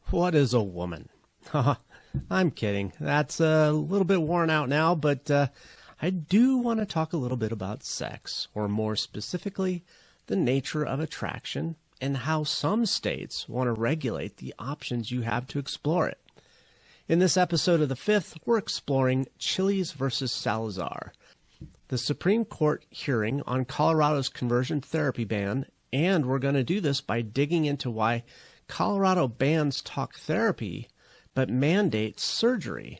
What is a woman? I'm kidding. That's a little bit worn out now, but I do want to talk a little bit about sex, or more specifically, the nature of attraction and how some states want to regulate the options you have to explore it. In this episode of The Fifth, we're exploring Chiles versus Salazar, the Supreme Court hearing on Colorado's conversion therapy ban, and we're going to do this by digging into why Colorado bans talk therapy but mandates surgery,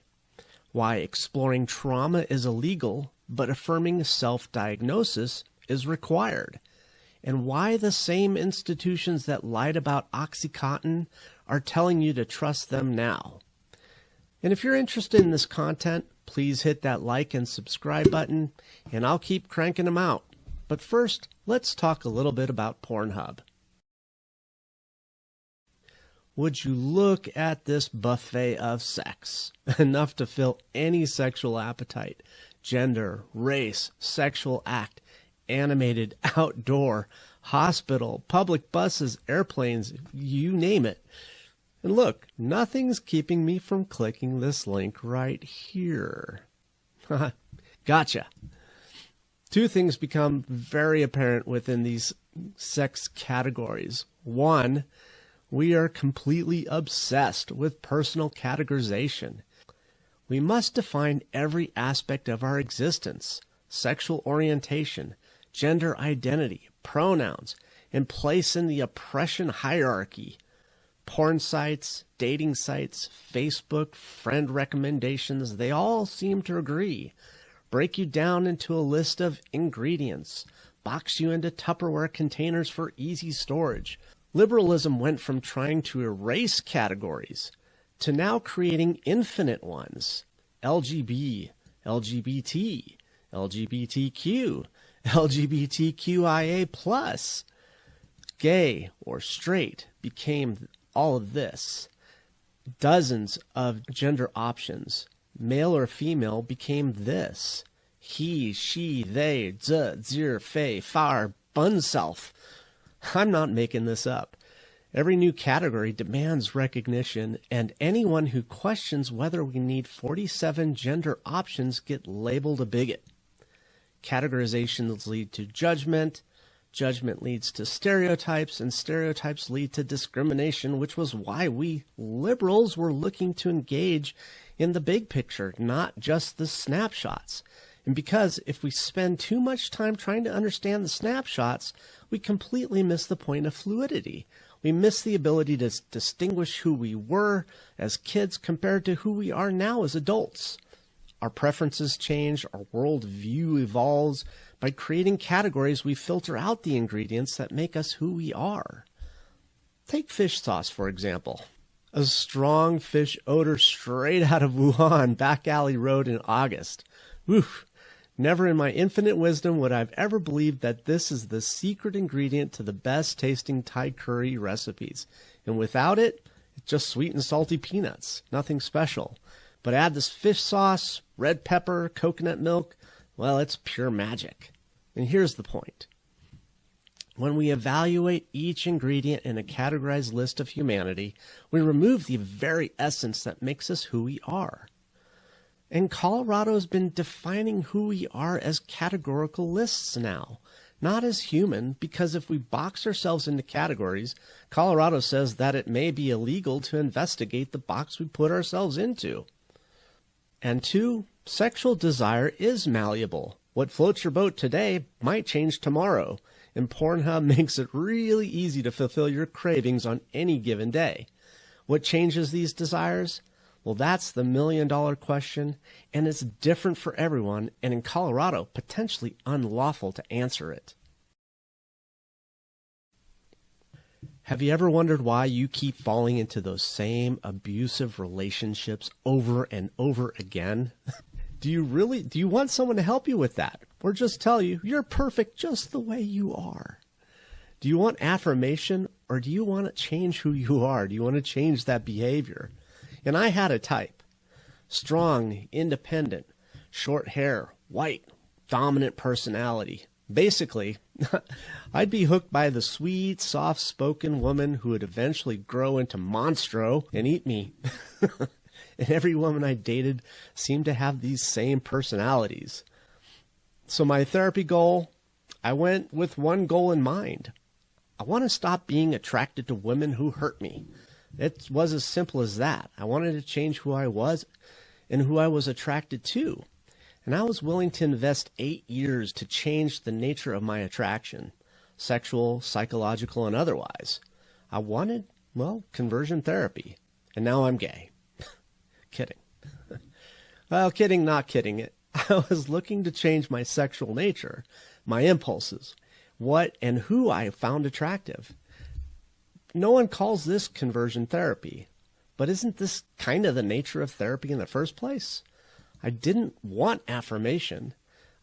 why exploring trauma is illegal but affirming self-diagnosis is required, and why the same institutions that lied about OXYCONTIN are telling you to trust them now. And if you're interested in this content, please hit that like and subscribe button, and I'll keep cranking them out. But first, let's talk a little bit about Pornhub. Would you look at this buffet of sex? Enough to fill any sexual appetite. Gender, race, sexual act, animated, outdoor, hospital, public buses, airplanes, you name it. And look, nothing's keeping me from clicking this link right here. Gotcha. Two things become very apparent within these sex categories. One, we are completely obsessed with personal categorization. We must define every aspect of our existence, sexual orientation, gender identity, pronouns, and place in the oppression hierarchy. Porn sites, dating sites, Facebook, friend recommendations, they all seem to agree. Break you down into a list of ingredients, box you into Tupperware containers for easy storage. Liberalism went from trying to erase categories to now creating infinite ones. LGB, LGBT, LGBTQ, LGBTQIA+. Gay or straight became all of this. Dozens of gender options. Male or female became this. He, she, they, z, zir, fe, far, bunself. I'm not making this up. Every new category demands recognition, and anyone who questions whether we need 47 gender options get labeled a bigot. Categorizations lead to judgment. Judgment leads to stereotypes, and stereotypes lead to discrimination, which was why we liberals were looking to engage in the big picture, not just the snapshots. And because if we spend too much time trying to understand the snapshots, we completely miss the point of fluidity. We miss the ability to distinguish who we were as kids compared to who we are now as adults. Our preferences change, our worldview evolves. By creating categories, we filter out the ingredients that make us who we are. Take fish sauce, for example. A strong fish odor straight out of Wuhan, Back Alley Road in August. Oof. Never in my infinite wisdom would I have ever believed that this is the secret ingredient to the best tasting Thai curry recipes. And without it, it's just sweet and salty peanuts. Nothing special. But add this fish sauce, red pepper, coconut milk, well, it's pure magic. And here's the point. When we evaluate each ingredient in a categorized list of humanity, we remove the very essence that makes us who we are. And Colorado's been defining who we are as categorical lists now, not as human, because if we box ourselves into categories, Colorado says that it may be illegal to investigate the box we put ourselves into. And two, sexual desire is malleable. What floats your boat today might change tomorrow, and Pornhub makes it really easy to fulfill your cravings on any given day. What changes these desires? Well, that's the million-dollar question, and it's different for everyone, and in Colorado, potentially unlawful to answer it. Have you ever wondered why you keep falling into those same abusive relationships over and over again? Do you want someone to help you with that? Or just tell you, you're perfect just the way you are? Do you want affirmation, or do you want to change who you are? Do you want to change that behavior? And I had a type. Strong, independent, short hair, white, dominant personality. Basically, I'd be hooked by the sweet, soft-spoken woman who would eventually grow into Monstro and eat me. And every woman I dated seemed to have these same personalities. So my therapy goal, I went with one goal in mind. I want to stop being attracted to women who hurt me. It was as simple as that. I wanted to change who I was and who I was attracted to. And I was willing to invest 8 years to change the nature of my attraction, sexual, psychological, and otherwise. I wanted, well, conversion therapy. And now I'm gay. Kidding. Well, kidding, not kidding. I was looking to change my sexual nature, my impulses, what and who I found attractive. No one calls this conversion therapy. But isn't this kind of the nature of therapy in the first place? I didn't want affirmation.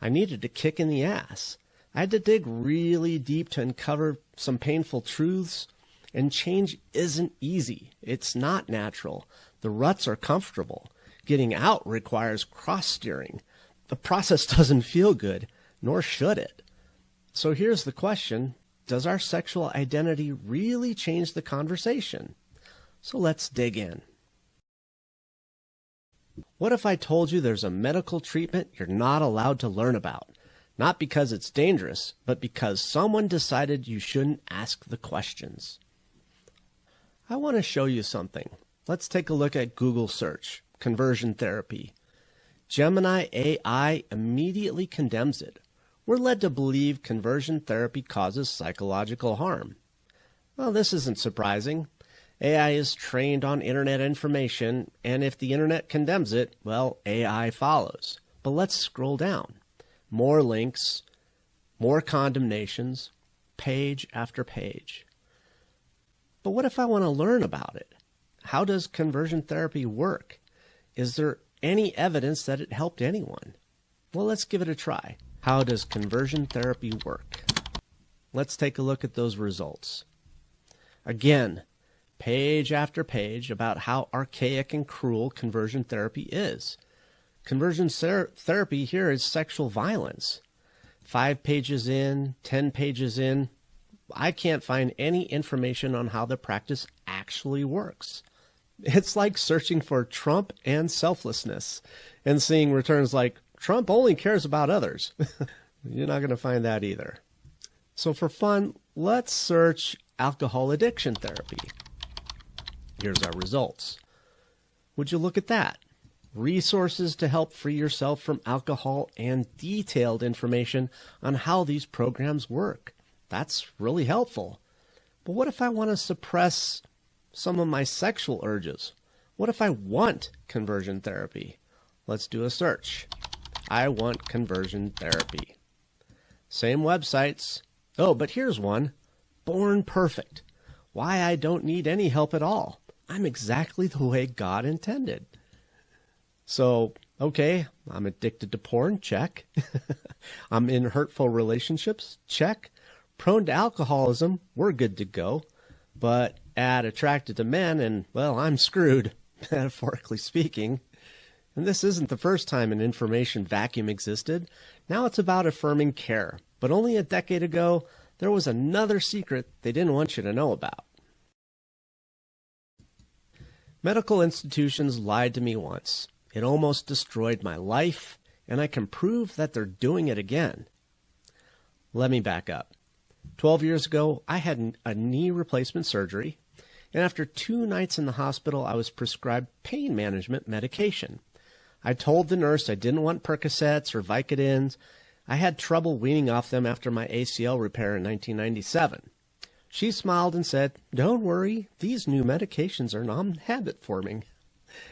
I needed a kick in the ass. I had to dig really deep to uncover some painful truths, and change isn't easy. It's not natural. The ruts are comfortable. Getting out requires cross-steering. The process doesn't feel good, nor should it. So here's the question. Does our sexual identity really change the conversation? So let's dig in. What if I told you there's a medical treatment you're not allowed to learn about? Not because it's dangerous, but because someone decided you shouldn't ask the questions. I want to show you something. Let's take a look at Google search, conversion therapy. Gemini AI immediately condemns it. We're led to believe conversion therapy causes psychological harm. Well, this isn't surprising. AI is trained on internet information, and if the internet condemns it, well, AI follows. But let's scroll down. More links, more condemnations, page after page. But what if I want to learn about it? How does conversion therapy work? Is there any evidence that it helped anyone? Well, let's give it a try. How does conversion therapy work? Let's take a look at those results. Again, page after page about how archaic and cruel conversion therapy is. Conversion therapy here is sexual violence. 5 pages in, 10 pages in, I can't find any information on how the practice actually works. It's like searching for Trump and selflessness and seeing returns like, Trump only cares about others. You're not going to find that either. So for fun, let's search alcohol addiction therapy. Here's our results. Would you look at that? Resources to help free yourself from alcohol and detailed information on how these programs work. That's really helpful. But what if I want to suppress some of my sexual urges? What if I want conversion therapy? Let's do a search. I want conversion therapy. Same websites. Oh, but here's one. Born Perfect. Why I don't need any help at all. I'm exactly the way God intended. So, okay, I'm addicted to porn, check. I'm in hurtful relationships, check. Prone to alcoholism, we're good to go. But attracted to men, and, well, I'm screwed, metaphorically speaking. And this isn't the first time an information vacuum existed. Now it's about affirming care. But only a decade ago, there was another secret they didn't want you to know about. Medical institutions lied to me once. It almost destroyed my life, and I can prove that they're doing it again. Let me back up. 12 years ago, I had a knee replacement surgery, and after 2 nights in the hospital, I was prescribed pain management medication. I told the nurse I didn't want Percocets or Vicodins. I had trouble weaning off them after my ACL repair in 1997. She smiled and said, "Don't worry, these new medications are non-habit forming."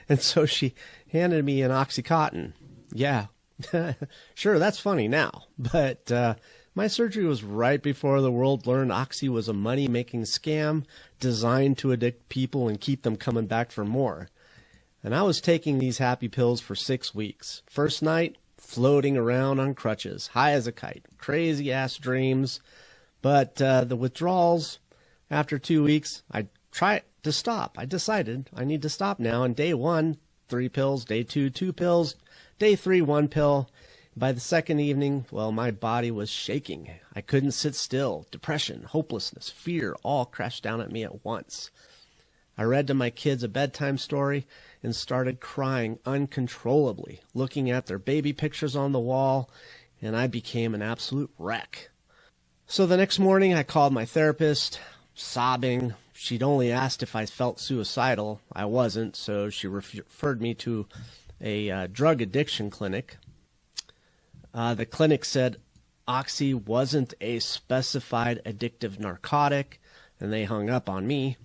And so she handed me an OXYCONTIN. Yeah, sure, that's funny now. But my surgery was right before the world learned Oxy was a money-making scam designed to addict people and keep them coming back for more. And I was taking these happy pills for 6 weeks. First night, floating around on crutches, high as a kite, crazy-ass dreams. But the withdrawals, after 2 weeks, I tried to stop. I decided I need to stop now. And day 1, 3 pills. Day 2, 2 pills. Day 3, 1 pill. By the second evening, well, my body was shaking. I couldn't sit still. Depression, hopelessness, fear all crashed down at me at once. I read to my kids a bedtime story and started crying uncontrollably, looking at their baby pictures on the wall, and I became an absolute wreck. So the next morning I called my therapist, sobbing. She'd only asked if I felt suicidal. I wasn't, so she referred me to a drug addiction clinic. The clinic said Oxy wasn't a specified addictive narcotic, and they hung up on me.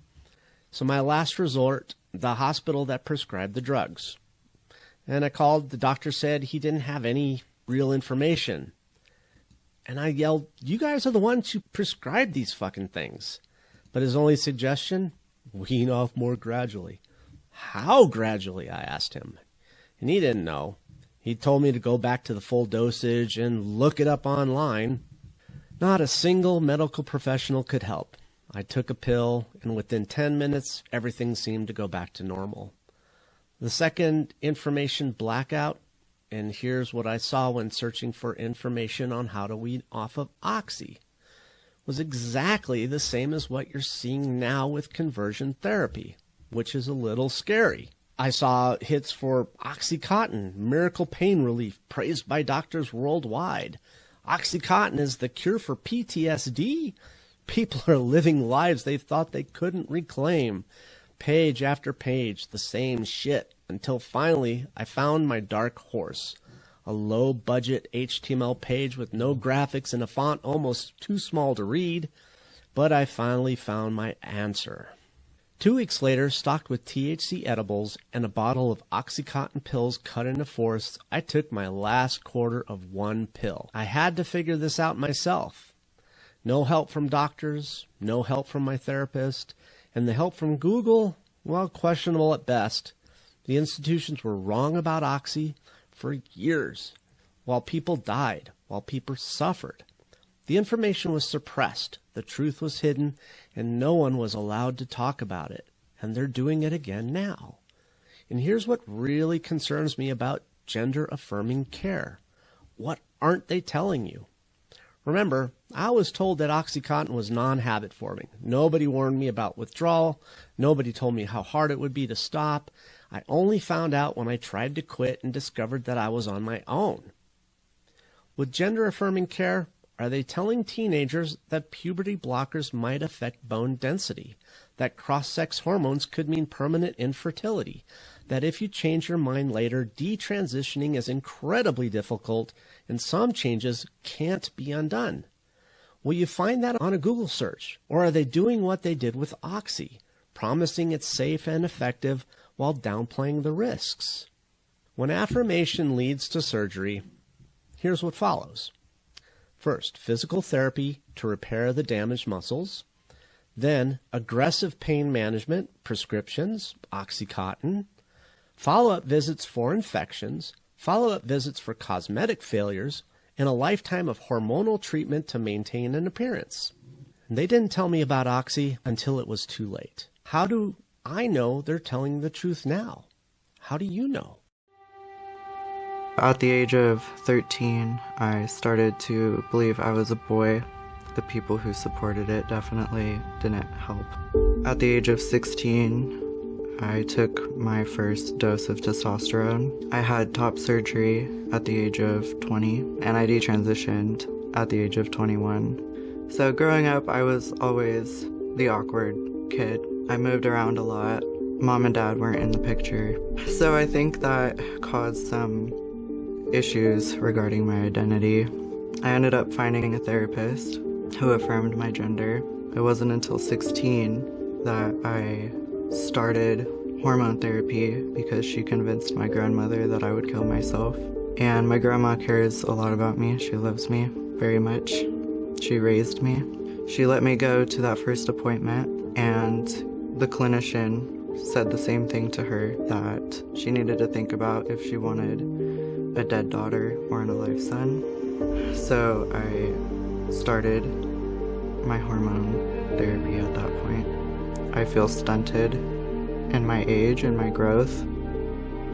So my last resort, the hospital that prescribed the drugs. And I called, the doctor said he didn't have any real information. And I yelled, "You guys are the ones who prescribed these fucking things." But his only suggestion, wean off more gradually. How gradually, I asked him. And he didn't know. He told me to go back to the full dosage and look it up online. Not a single medical professional could help. I took a pill, and within 10 minutes, everything seemed to go back to normal. The second information blackout, and here's what I saw when searching for information on how to wean off of Oxy, was exactly the same as what you're seeing now with conversion therapy, which is a little scary. I saw hits for OxyContin, miracle pain relief, praised by doctors worldwide. OxyContin is the cure for PTSD. People are living lives they thought they couldn't reclaim. Page after page, the same shit, until finally I found my dark horse. A low-budget HTML page with no graphics and a font almost too small to read. But I finally found my answer. 2 weeks later, stocked with THC edibles and a bottle of OxyContin pills cut into fourths, I took my last quarter of 1 pill. I had to figure this out myself. No help from doctors, no help from my therapist, and the help from Google, well, questionable at best. The institutions were wrong about Oxy for years, while people died, while people suffered. The information was suppressed, the truth was hidden, and no one was allowed to talk about it. And they're doing it again now. And here's what really concerns me about gender-affirming care. What aren't they telling you? Remember, I was told that OxyContin was non-habit forming. Nobody warned me about withdrawal. Nobody told me how hard it would be to stop. I only found out when I tried to quit and discovered that I was on my own. With gender-affirming care, are they telling teenagers that puberty blockers might affect bone density, that cross-sex hormones could mean permanent infertility, that if you change your mind later, detransitioning is incredibly difficult and some changes can't be undone? Will you find that on a Google search? Or are they doing what they did with Oxy, promising it's safe and effective while downplaying the risks? When affirmation leads to surgery, here's what follows. First, physical therapy to repair the damaged muscles. Then, aggressive pain management, prescriptions, OxyContin. Follow-up visits for infections. Follow-up visits for cosmetic failures. And a lifetime of hormonal treatment to maintain an appearance. And they didn't tell me about Oxy until it was too late. How do I know they're telling the truth now? How do you know? At the age of 13, I started to believe I was a boy. The people who supported it definitely didn't help. At the age of 16, I took my first dose of testosterone. I had top surgery at the age of 20, and I detransitioned at the age of 21. So growing up, I was always the awkward kid. I moved around a lot. Mom and dad weren't in the picture. So I think that caused some issues regarding my identity. I ended up finding a therapist who affirmed my gender. It wasn't until 16 that I started hormone therapy because she convinced my grandmother that I would kill myself. And my grandma cares a lot about me. She loves me very much. She raised me. She let me go to that first appointment, and the clinician said the same thing to her, that she needed to think about if she wanted a dead daughter or an alive son. So I started my hormone therapy at that point. I feel stunted in my age and my growth.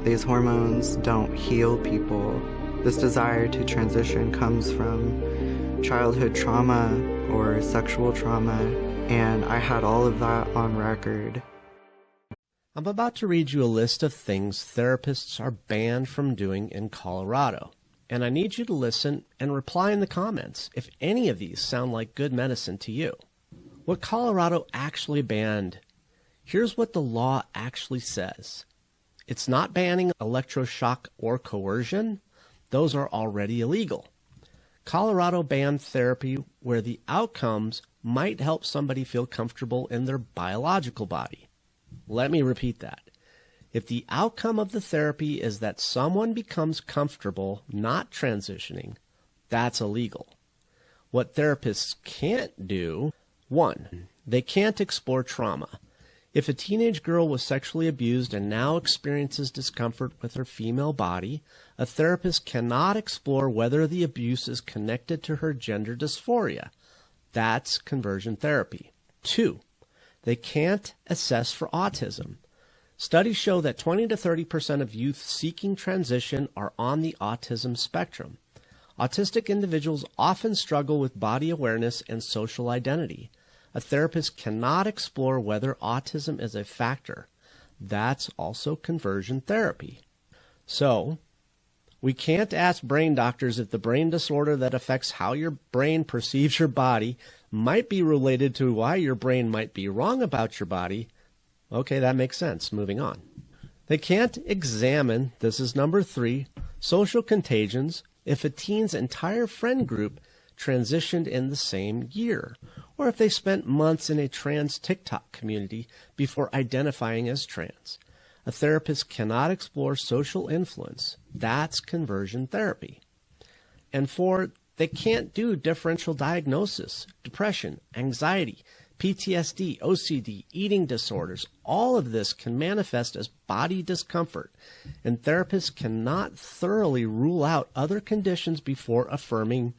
These hormones don't heal people, This desire to transition comes from childhood trauma or sexual trauma, and I had all of that on record. I'm about to read you a list of things therapists are banned from doing in Colorado, and I need you to listen and reply in the comments if any of these sound like good medicine to you. What Colorado actually banned. Here's what the law actually says. It's not banning electroshock or coercion. Those are already illegal. Colorado banned therapy where the outcomes might help somebody feel comfortable in their biological body. Let me repeat that. If the outcome of the therapy is that someone becomes comfortable not transitioning, that's illegal. What therapists can't do, 1, they can't explore trauma. If a teenage girl was sexually abused and now experiences discomfort with her female body, a therapist cannot explore whether the abuse is connected to her gender dysphoria. That's conversion therapy. 2, they can't assess for autism. Studies show that 20 to 30% of youth seeking transition are on the autism spectrum. Autistic individuals often struggle with body awareness and social identity. A therapist cannot explore whether autism is a factor. That's also conversion therapy. So, we can't ask brain doctors if the brain disorder that affects how your brain perceives your body might be related to why your brain might be wrong about your body. Okay, that makes sense. Moving on. They can't examine, this is number 3, social contagions if a teen's entire friend group transitioned in the same year, or if they spent months in a trans TikTok community before identifying as trans. A therapist cannot explore social influence. That's conversion therapy. And 4, they can't do differential diagnosis, depression, anxiety, PTSD, OCD, eating disorders. All of this can manifest as body discomfort, and therapists cannot thoroughly rule out other conditions before affirming,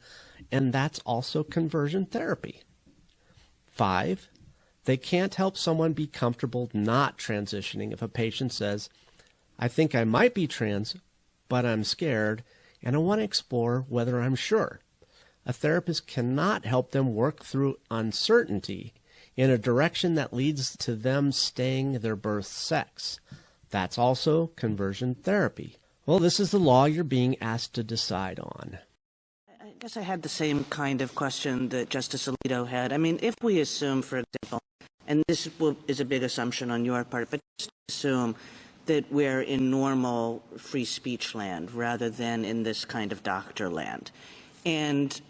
and that's also conversion therapy. 5, they can't help someone be comfortable not transitioning if a patient says, I think I might be trans, but I'm scared, and I want to explore whether I'm sure. A therapist cannot help them work through uncertainty in a direction that leads to them staying their birth sex. That's also conversion therapy. Well, this is the law you're being asked to decide on. I guess I had the same kind of question that Justice Alito had. I mean, if we assume, for example, and this is a big assumption on your part, but just assume that we're in normal free speech land rather than in this kind of doctor land. And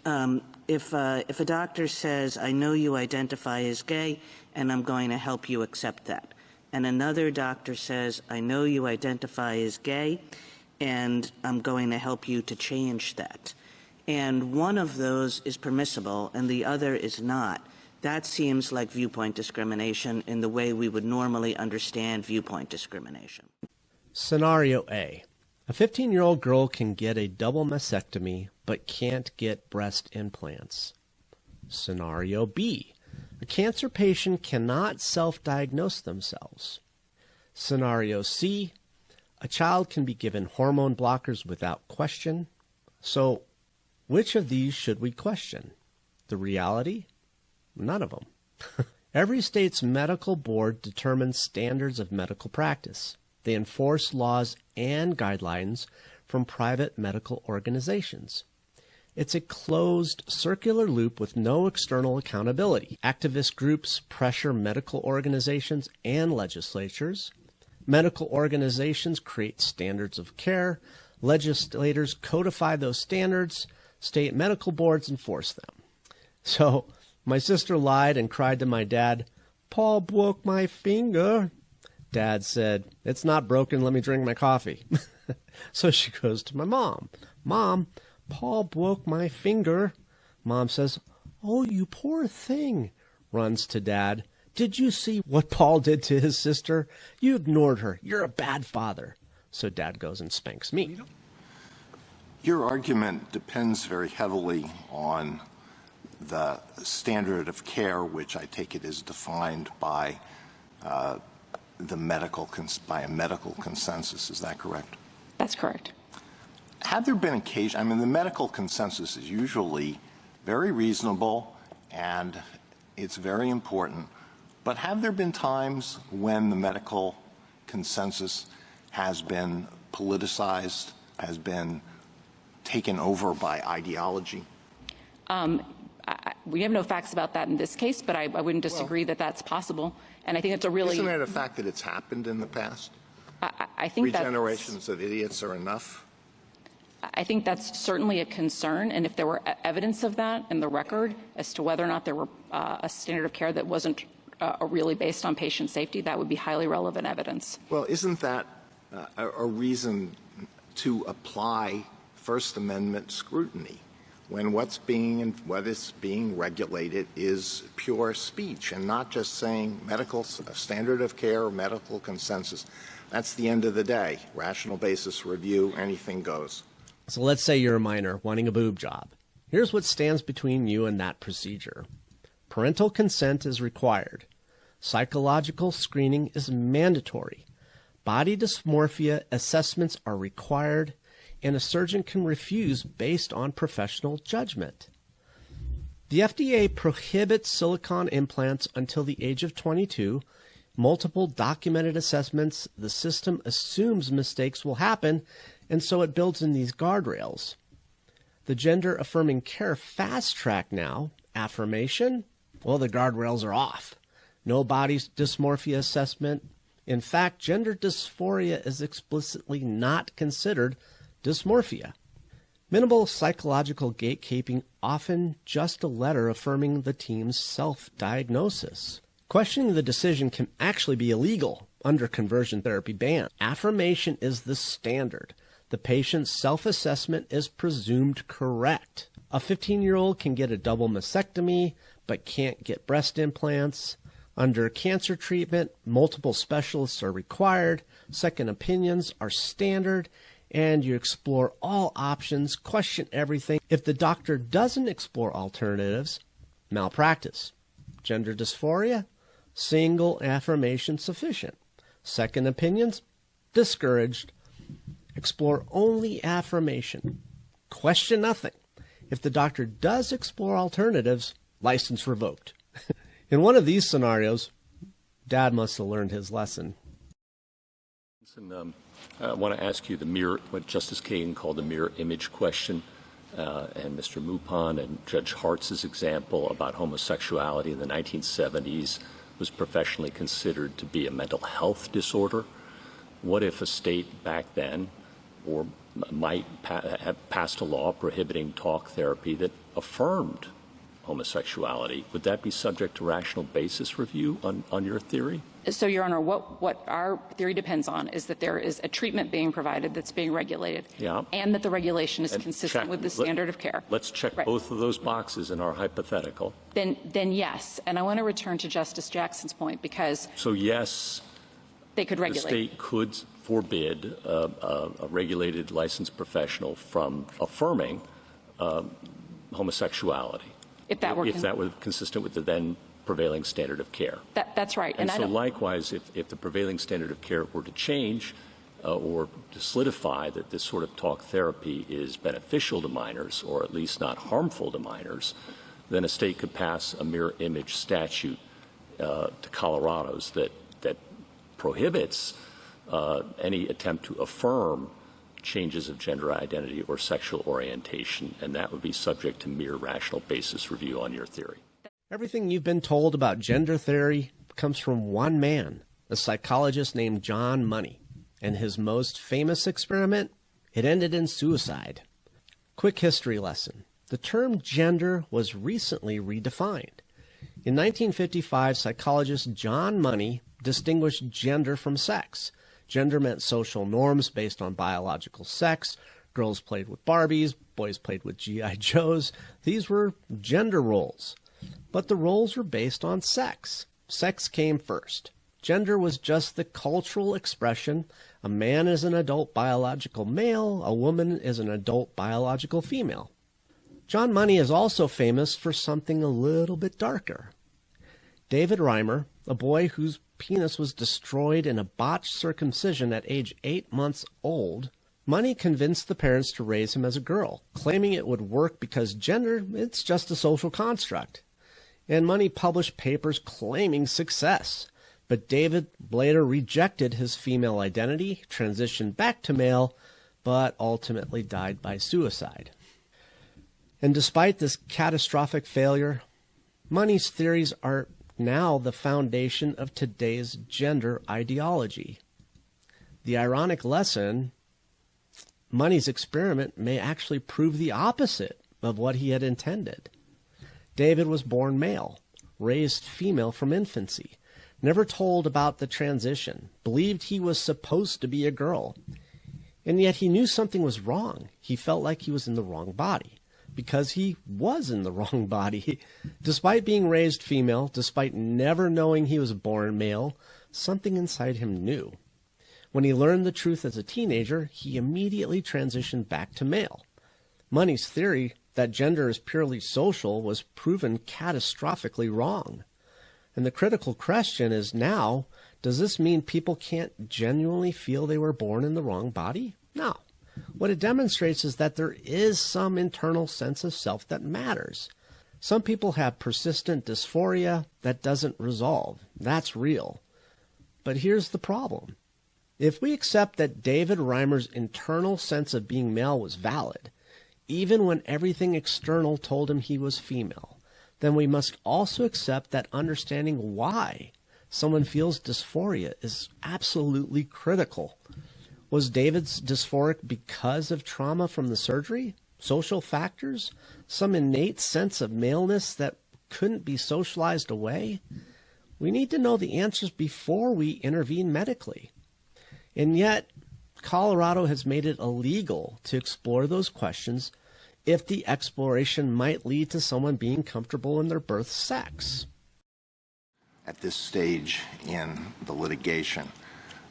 if a doctor says, I know you identify as gay, and I'm going to help you accept that, and another doctor says, I know you identify as gay, and I'm going to help you to change that, and one of those is permissible and the other is not, that seems like viewpoint discrimination in the way we would normally understand viewpoint discrimination. Scenario A. A 15-year-old girl can get a double mastectomy but can't get breast implants. Scenario B. A cancer patient cannot self-diagnose themselves. Scenario C. A child can be given hormone blockers without question. So, which of these should we question? The reality? None of them. Every state's medical board determines standards of medical practice. They enforce laws and guidelines from private medical organizations. It's a closed, circular loop with no external accountability. Activist groups pressure medical organizations and legislatures. Medical organizations create standards of care. Legislators codify those standards. State medical boards enforce them. So, my sister lied and cried to my dad, Paul broke my finger. Dad said, it's not broken, let me drink my coffee. So she goes to my mom. Mom, Paul broke my finger. Mom says, oh, you poor thing. Runs to Dad. Did you see what Paul did to his sister? You ignored her. You're a bad father. So Dad goes and spanks me. Your argument depends very heavily on the standard of care, which I take it is defined by a medical consensus. Is that correct? That's correct. have there been occasion, I mean, the medical consensus is usually very reasonable and it's very important, but have there been times when the medical consensus has been politicized, has been taken over by ideology? We have no facts about that in this case, but I wouldn't disagree that that's possible. And I think it's a really... Isn't it a fact that it's happened in the past? I think Three generations of idiots are enough? I think that's certainly a concern, and if there were evidence of that in the record as to whether or not there were a standard of care that wasn't really based on patient safety, that would be highly relevant evidence. Well, isn't that a reason to apply First Amendment scrutiny when what is being regulated is pure speech and not just saying medical standard of care or medical consensus? That's the end of the day. Rational basis review, anything goes. So let's say you're a minor wanting a boob job. Here's what stands between you and that procedure. Parental consent is required. Psychological screening is mandatory. Body dysmorphia assessments are required, and a surgeon can refuse based on professional judgment. The FDA prohibits silicone implants until the age of 22. Multiple documented assessments, the system assumes mistakes will happen, and so it builds in these guardrails. The gender-affirming care fast track now, Affirmation, well, the guardrails are off. No body dysmorphia assessment. In fact, gender dysphoria is explicitly not considered dysmorphia. Minimal psychological gatekeeping, often just a letter affirming the team's self-diagnosis. Questioning the decision can actually be illegal under conversion therapy ban. Affirmation is the standard. The patient's self-assessment is presumed correct. A 15-year-old can get a double mastectomy, but can't get breast implants. Under cancer treatment, multiple specialists are required, second opinions are standard, and you explore all options, question everything. If the doctor doesn't explore alternatives, malpractice. Gender dysphoria, single affirmation sufficient. Second opinions, discouraged. Explore only affirmation. Question nothing. If the doctor does explore alternatives, license revoked. In one of these scenarios, Dad must have learned his lesson. I want to ask you what Justice Kagan called the mirror image question, and Mr. Mupon and Judge Hartz's example about homosexuality in the 1970s was professionally considered to be a mental health disorder. What if a state back then might have passed a law prohibiting talk therapy that affirmed homosexuality? Would that be subject to rational basis review on your theory? So, Your Honor, what our theory depends on is that there is a treatment being provided that's being regulated, and that the regulation is consistent with the standard of care. Let's check both of those boxes in our hypothetical. Then yes. And I want to return to Justice Jackson's point because... So, yes, they could regulate. The state could forbid a regulated licensed professional from affirming homosexuality. If that were consistent with the then prevailing standard of care. That's right. And so likewise, if the prevailing standard of care were to change or to solidify that this sort of talk therapy is beneficial to minors or at least not harmful to minors, then a state could pass a mirror image statute to Colorado's that prohibits any attempt to affirm changes of gender identity or sexual orientation, and that would be subject to mere rational basis review on your theory. Everything you've been told about gender theory comes from one man, a psychologist named John Money. And his most famous experiment, it ended in suicide. Quick history lesson. The term gender was recently redefined. In 1955, psychologist John Money distinguished gender from sex. Gender meant social norms based on biological sex. Girls played with Barbies, boys played with G.I. Joes. These were gender roles. But the roles were based on sex. Sex came first. Gender was just the cultural expression. A man is an adult biological male. A woman is an adult biological female. John Money is also famous for something a little bit darker. David Reimer, a boy whose penis was destroyed in a botched circumcision at age 8 months old, Money convinced the parents to raise him as a girl, claiming it would work because gender, it's just a social construct. And Money published papers claiming success. But David later rejected his female identity, transitioned back to male, but ultimately died by suicide. And despite this catastrophic failure, Money's theories are now the foundation of today's gender ideology. The ironic lesson, Money's experiment may actually prove the opposite of what he had intended. David was born male, raised female from infancy, never told about the transition, believed he was supposed to be a girl. And yet he knew something was wrong. He felt like he was in the wrong body, because he was in the wrong body. Despite being raised female, despite never knowing he was born male, something inside him knew. When he learned the truth as a teenager, he immediately transitioned back to male. Money's theory that gender is purely social was proven catastrophically wrong. And the critical question is now, does this mean people can't genuinely feel they were born in the wrong body? No. What it demonstrates is that there is some internal sense of self that matters. Some people have persistent dysphoria that doesn't resolve. That's real. But here's the problem. If we accept that David Reimer's internal sense of being male was valid, even when everything external told him he was female, then we must also accept that understanding why someone feels dysphoria is absolutely critical. Was David's dysphoric because of trauma from the surgery? Social factors? Some innate sense of maleness that couldn't be socialized away? We need to know the answers before we intervene medically. And yet, Colorado has made it illegal to explore those questions if the exploration might lead to someone being comfortable in their birth sex. At this stage in the litigation,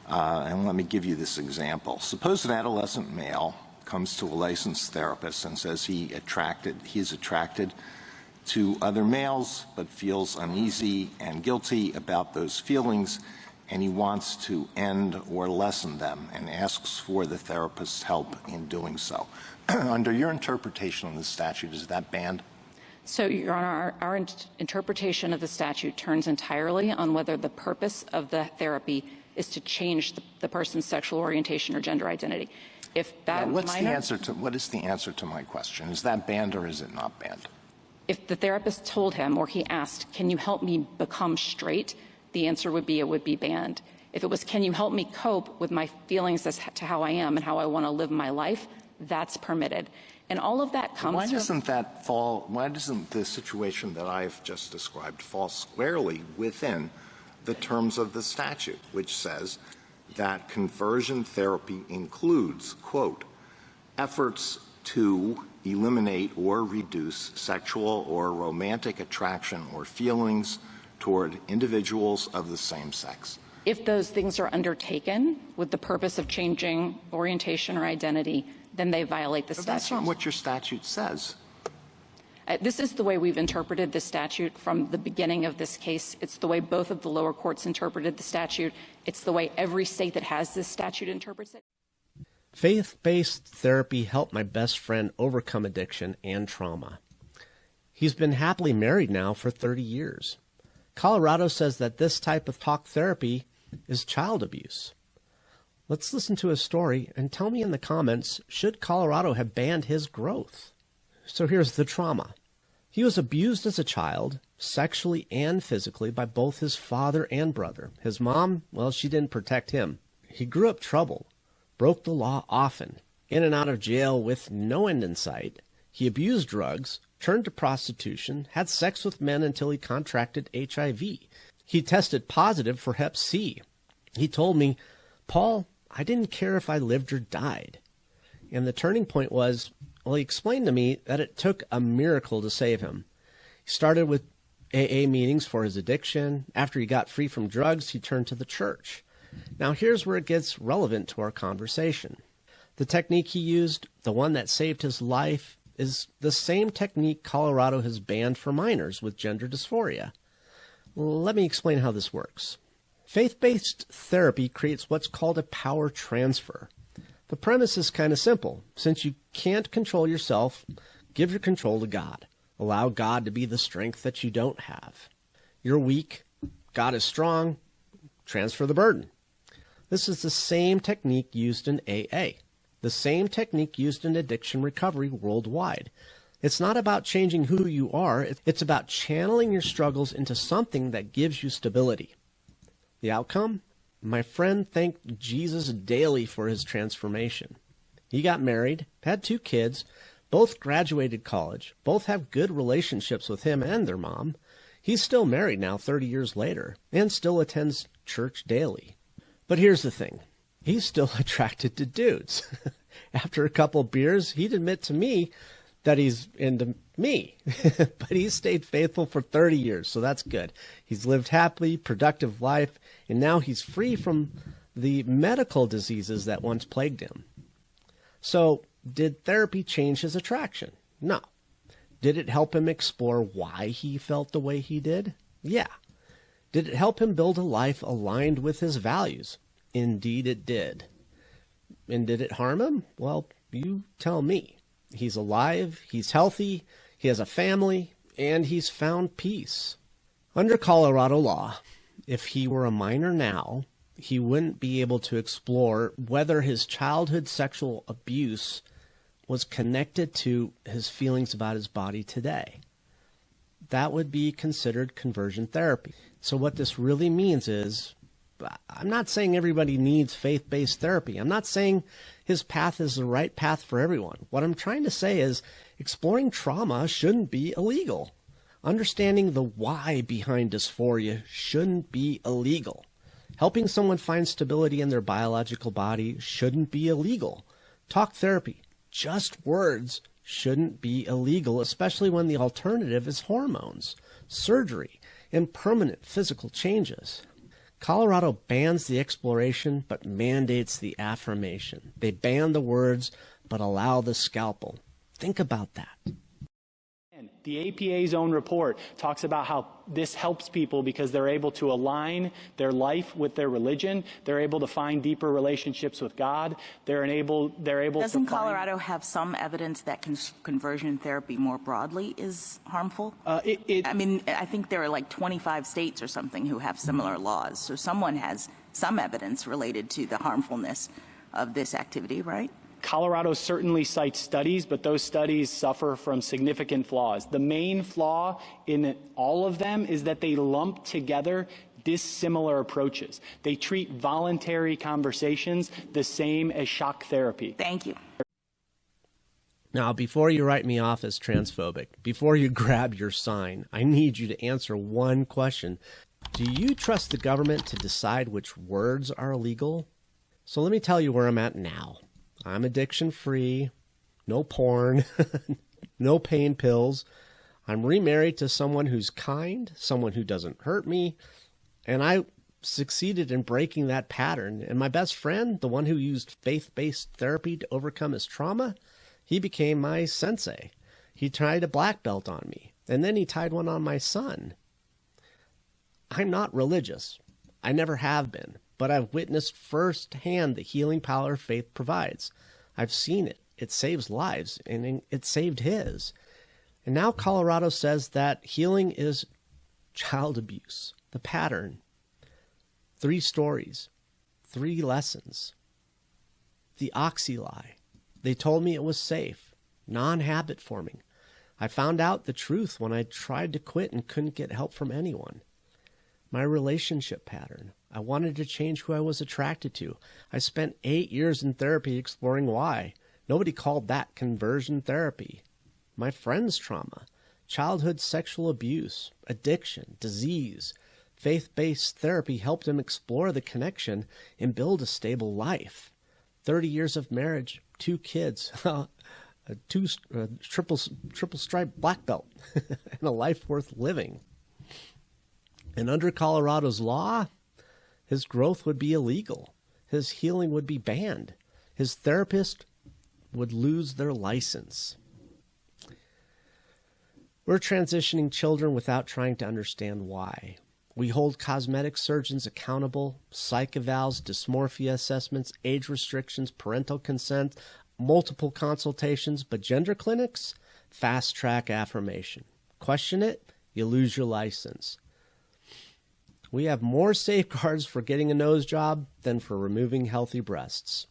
and let me give you this example. Suppose an adolescent male comes to a licensed therapist and says he's attracted to other males but feels uneasy and guilty about those feelings, and he wants to end or lessen them and asks for the therapist's help in doing so. Under your interpretation of the statute, is that banned? So, Your Honor, our interpretation of the statute turns entirely on whether the purpose of the therapy is to change the person's sexual orientation or gender identity. If that what is the answer to my question? Is that banned or is it not banned? If the therapist told him or he asked, can you help me become straight, the answer would be it would be banned. If it was, can you help me cope with my feelings as to how I am and how I want to live my life, that's permitted. And all of that comes why doesn't the situation that I've just described fall squarely within the terms of the statute, which says that conversion therapy includes, quote, efforts to eliminate or reduce sexual or romantic attraction or feelings toward individuals of the same sex. If those things are undertaken with the purpose of changing orientation or identity, then they violate the statute. That's not what your statute says. This is the way we've interpreted the statute from the beginning of this case. It's the way both of the lower courts interpreted the statute. It's the way every state that has this statute interprets it. Faith-based therapy helped my best friend overcome addiction and trauma. He's been happily married now for 30 years. Colorado says that this type of talk therapy is child abuse. Let's listen to his story and tell me in the comments, should Colorado have banned his growth? So here's the trauma. He was abused as a child, sexually and physically, by both his father and brother. His mom, well, she didn't protect him. He grew up troubled, broke the law often, in and out of jail with no end in sight. He abused drugs, turned to prostitution, had sex with men until he contracted HIV. He tested positive for Hep C. He told me, Paul, I didn't care if I lived or died. And the turning point was, well, he explained to me that it took a miracle to save him. He started with AA meetings for his addiction. After he got free from drugs, he turned to the church. Now here's where it gets relevant to our conversation. The technique he used, the one that saved his life, is the same technique Colorado has banned for minors with gender dysphoria. Let me explain how this works. Faith-based therapy creates what's called a power transfer. The premise is kind of simple. Since you can't control yourself, give your control to God. Allow God to be the strength that you don't have. You're weak. God is strong. Transfer the burden. This is the same technique used in AA, the same technique used in addiction recovery worldwide. It's not about changing who you are. It's about channeling your struggles into something that gives you stability. The outcome? My friend thanked Jesus daily for his transformation. He got married, had 2 kids, both graduated college, both have good relationships with him and their mom. He's still married now 30 years later and still attends church daily. But here's the thing. He's still attracted to dudes. After a couple beers, he'd admit to me that he's into me. But he's stayed faithful for 30 years, so that's good. He's lived happy, productive life, and now he's free from the medical diseases that once plagued him. So, did therapy change his attraction? No. Did it help him explore why he felt the way he did? Yeah. Did it help him build a life aligned with his values? Indeed it did. And did it harm him? Well, you tell me. He's alive, he's healthy, he has a family, and he's found peace. Under Colorado law, if he were a minor now, he wouldn't be able to explore whether his childhood sexual abuse was connected to his feelings about his body today. That would be considered conversion therapy. So what this really means is, I'm not saying everybody needs faith-based therapy. I'm not saying his path is the right path for everyone. What I'm trying to say is exploring trauma shouldn't be illegal. Understanding the why behind dysphoria shouldn't be illegal. Helping someone find stability in their biological body shouldn't be illegal. Talk therapy, just words, shouldn't be illegal, especially when the alternative is hormones, surgery, and permanent physical changes. Colorado bans the exploration but mandates the affirmation. They ban the words but allow the scalpel. Think about that. The APA's own report talks about how this helps people because they're able to align their life with their religion. They're able to find deeper relationships with God. They're able Doesn't Colorado have some evidence that conversion therapy more broadly is harmful? I mean, I think there are like 25 states or something who have similar laws. So someone has some evidence related to the harmfulness of this activity, right? Colorado certainly cites studies, but those studies suffer from significant flaws. The main flaw in all of them is that they lump together dissimilar approaches. They treat voluntary conversations the same as shock therapy. Thank you. Now, before you write me off as transphobic, before you grab your sign, I need you to answer one question. Do you trust the government to decide which words are illegal? So let me tell you where I'm at now. I'm addiction-free, no porn, no pain pills. I'm remarried to someone who's kind, someone who doesn't hurt me, and I succeeded in breaking that pattern. And my best friend, the one who used faith-based therapy to overcome his trauma, he became my sensei. He tied a black belt on me, and then he tied one on my son. I'm not religious. I never have been. But I've witnessed firsthand the healing power faith provides. I've seen it. It saves lives, and it saved his. And now Colorado says that healing is child abuse, the pattern. 3 stories, 3 lessons. The oxy lie. They told me it was safe, non-habit forming. I found out the truth when I tried to quit and couldn't get help from anyone. My relationship pattern. I wanted to change who I was attracted to. I spent 8 years in therapy exploring why. Nobody called that conversion therapy. My friend's trauma, childhood sexual abuse, addiction, disease. Faith-based therapy helped him explore the connection and build a stable life. 30 years of marriage, 2 kids, triple stripe black belt, and a life worth living. And under Colorado's law, his growth would be illegal. His healing would be banned. His therapist would lose their license. We're transitioning children without trying to understand why. We hold cosmetic surgeons accountable, psych evals, dysmorphia assessments, age restrictions, parental consent, multiple consultations, but gender clinics, fast track affirmation. Question it, you lose your license. We have more safeguards for getting a nose job than for removing healthy breasts.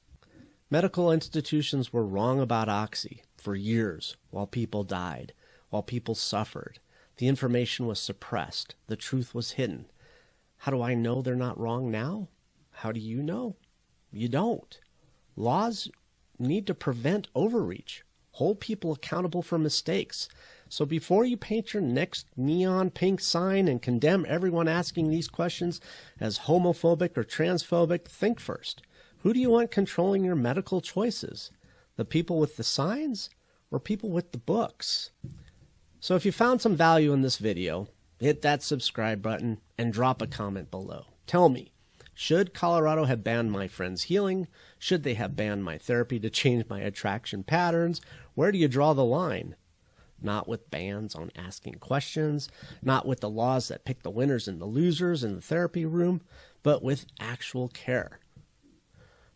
Medical institutions were wrong about Oxy for years while people died, while people suffered. The information was suppressed. The truth was hidden. How do I know they're not wrong now? How do you know? You don't. Laws need to prevent overreach, hold people accountable for mistakes. So before you paint your next neon pink sign and condemn everyone asking these questions as homophobic or transphobic, think first. Who do you want controlling your medical choices? The people with the signs or people with the books? So if you found some value in this video, hit that subscribe button and drop a comment below. Tell me, should Colorado have banned my friend's healing? Should they have banned my therapy to change my attraction patterns? Where do you draw the line? Not with bans on asking questions, not with the laws that pick the winners and the losers in the therapy room, but with actual care.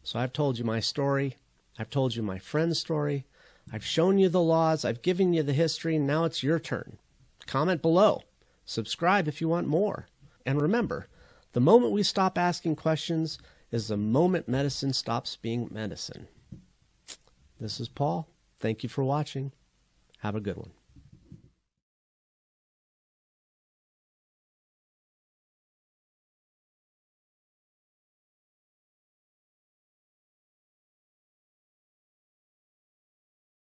So I've told you my story. I've told you my friend's story. I've shown you the laws, I've given you the history, now it's your turn. Comment below. Subscribe if you want more. And remember, the moment we stop asking questions is the moment medicine stops being medicine. This is Paul. Thank you for watching. Have a good one.